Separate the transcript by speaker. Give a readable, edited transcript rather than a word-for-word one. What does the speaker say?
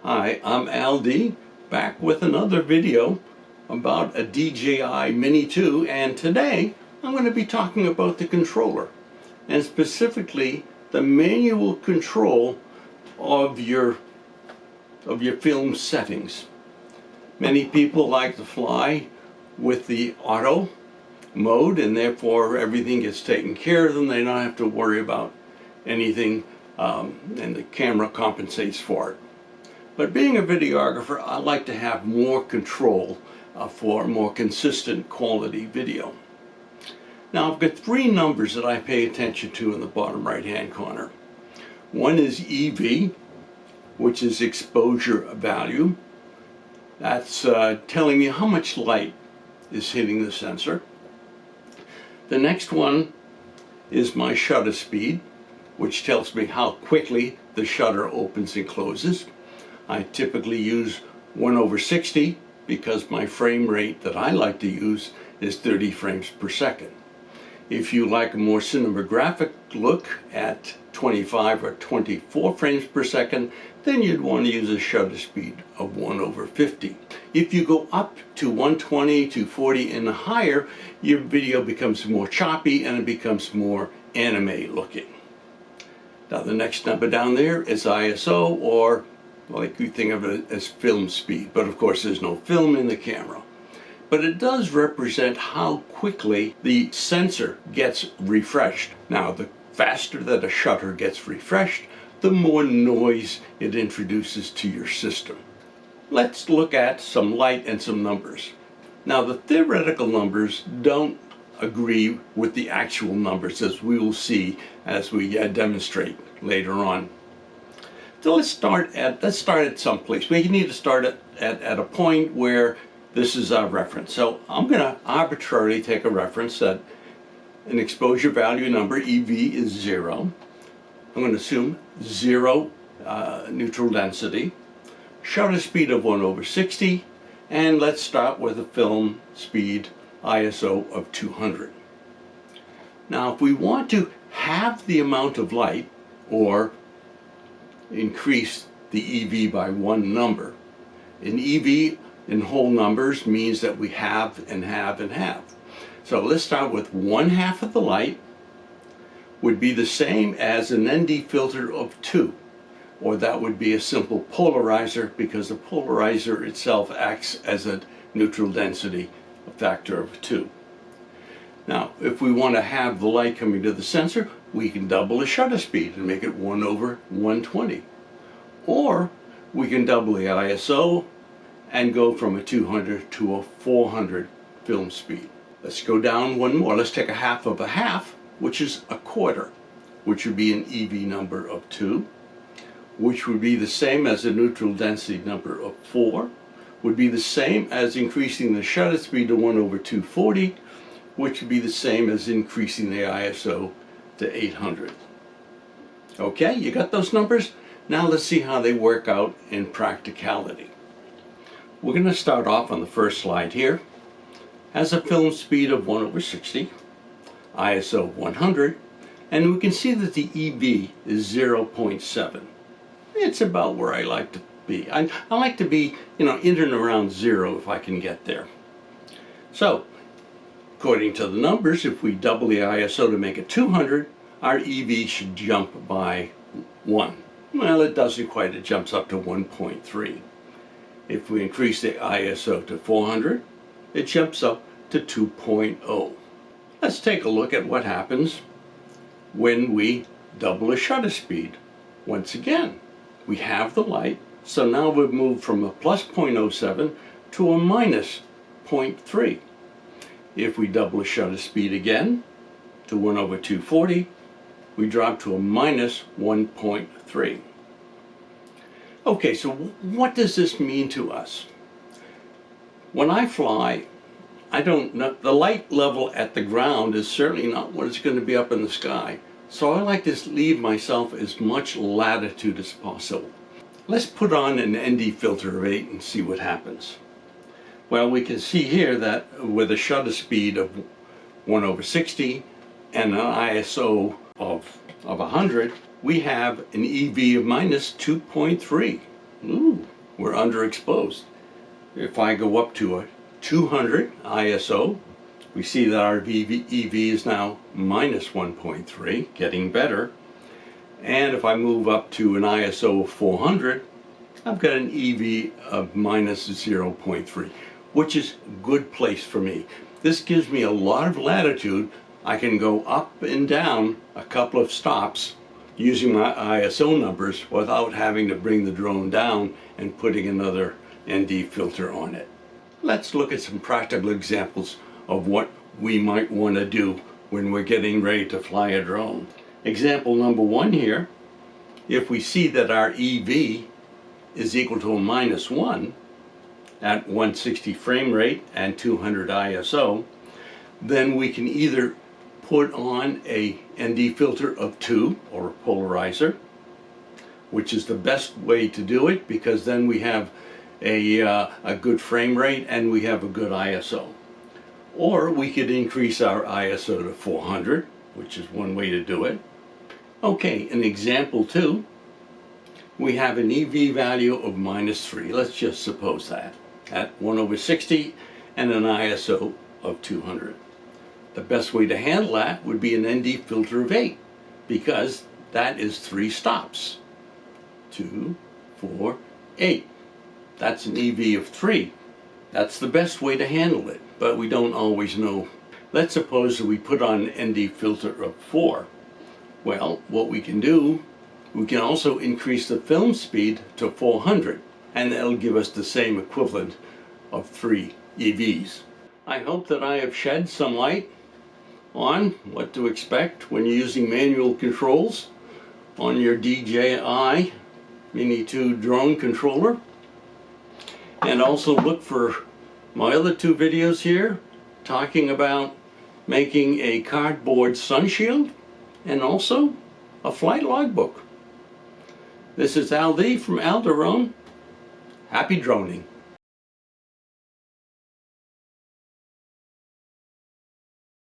Speaker 1: Hi, I'm AlDi, back with another video about a DJI Mini 2, and today I'm going to be talking about the controller, and specifically the manual control of your film settings. Many people like to fly with the auto mode, and therefore everything gets taken care of them. They don't have to worry about anything, and the camera compensates for it. But being a videographer, I like to have more control for more consistent quality video. Now I've got three numbers that I pay attention to in the bottom right hand corner. One is EV, which is exposure value. That's telling me how much light is hitting the sensor. The next one is my shutter speed, which tells me how quickly the shutter opens and closes. I typically use 1/60 because my frame rate that I like to use is 30 frames per second. If you like a more cinematographic look at 25 or 24 frames per second, then you'd want to use a shutter speed of 1/50. If you go up to 120, 240 and higher, your video becomes more choppy and it becomes more anime looking. Now the next number down there is ISO, or like you think of it as film speed, but of course there's no film in the camera. But it does represent how quickly the sensor gets refreshed. Now the faster that a shutter gets refreshed, the more noise it introduces to your system. Let's look at some light and some numbers. Now the theoretical numbers don't agree with the actual numbers, as we will see as we demonstrate later on. So let's start at some place. We need to start at a point where this is our reference. So I'm going to arbitrarily take a reference that an exposure value number, EV, is 0. I'm going to assume 0 neutral density, shutter speed of 1/60, and let's start with a film speed ISO of 200. Now if we want to halve the amount of light, or increase the EV by one number, an EV in whole numbers means that we have and have and have. So let's start with 1/2 of the light would be the same as an ND filter of 2, or that would be a simple polarizer, because the polarizer itself acts as a neutral density, a factor of 2. Now if we want to have the light coming to the sensor, we can double the shutter speed and make it 1/120. Or we can double the ISO and go from a 200 to a 400 film speed. Let's go down one more. Let's take a half of a half, which is a quarter, which would be an EV number of 2, which would be the same as a neutral density number of 4, would be the same as increasing the shutter speed to 1/240, which would be the same as increasing the ISO to 800. Okay, you got those numbers? Now let's see how they work out in practicality. We're going to start off on the first slide here. Has a film speed of 1/60, ISO 100, and we can see that the EV is 0.7. It's about where I like to be. I like to be, in and around 0 if I can get there. So, according to the numbers, if we double the ISO to make it 200, our EV should jump by 1. Well, it doesn't quite. It jumps up to 1.3. If we increase the ISO to 400, it jumps up to 2.0. Let's take a look at what happens when we double the shutter speed. Once again, we have the light, so now we've moved from a plus 0.07 to a minus 0.3. If we double the shutter speed again to 1/240, we drop to a minus 1.3. Okay, so what does this mean to us? When I fly, I don't know, the light level at the ground is certainly not what it's going to be up in the sky. So I like to leave myself as much latitude as possible. Let's put on an ND filter of 8 and see what happens. Well, we can see here that with a shutter speed of 1/60 and an ISO of 100, we have an EV of minus 2.3. Ooh, we're underexposed. If I go up to a 200 ISO, we see that our EV is now minus 1.3, getting better. And if I move up to an ISO of 400, I've got an EV of minus 0.3, which is a good place for me. This gives me a lot of latitude. I can go up and down a couple of stops using my ISO numbers without having to bring the drone down and putting another ND filter on it. Let's look at some practical examples of what we might want to do when we're getting ready to fly a drone. Example number 1 here, if we see that our EV is equal to a minus 1 at 160 frame rate and 200 ISO, then we can either put on a ND filter of 2 or a polarizer, which is the best way to do it because then we have a good frame rate and we have a good ISO. Or we could increase our ISO to 400, which is one way to do it. Okay, in example 2, we have an EV value of minus 3. Let's just suppose that at 1/60 and an ISO of 200. The best way to handle that would be an ND filter of 8 because that is 3 stops. 2, 4, 8. That's an EV of 3. That's the best way to handle it, but we don't always know. Let's suppose that we put on an ND filter of 4. Well, what we can do, we can also increase the film speed to 400, and that'll give us the same equivalent of 3 EVs. I hope that I have shed some light on what to expect when you're using manual controls on your DJI Mini 2 drone controller. And also look for my other 2 videos here talking about making a cardboard sun shield and also a flight logbook. This is AlDi from AlDi-Rone. Happy droning.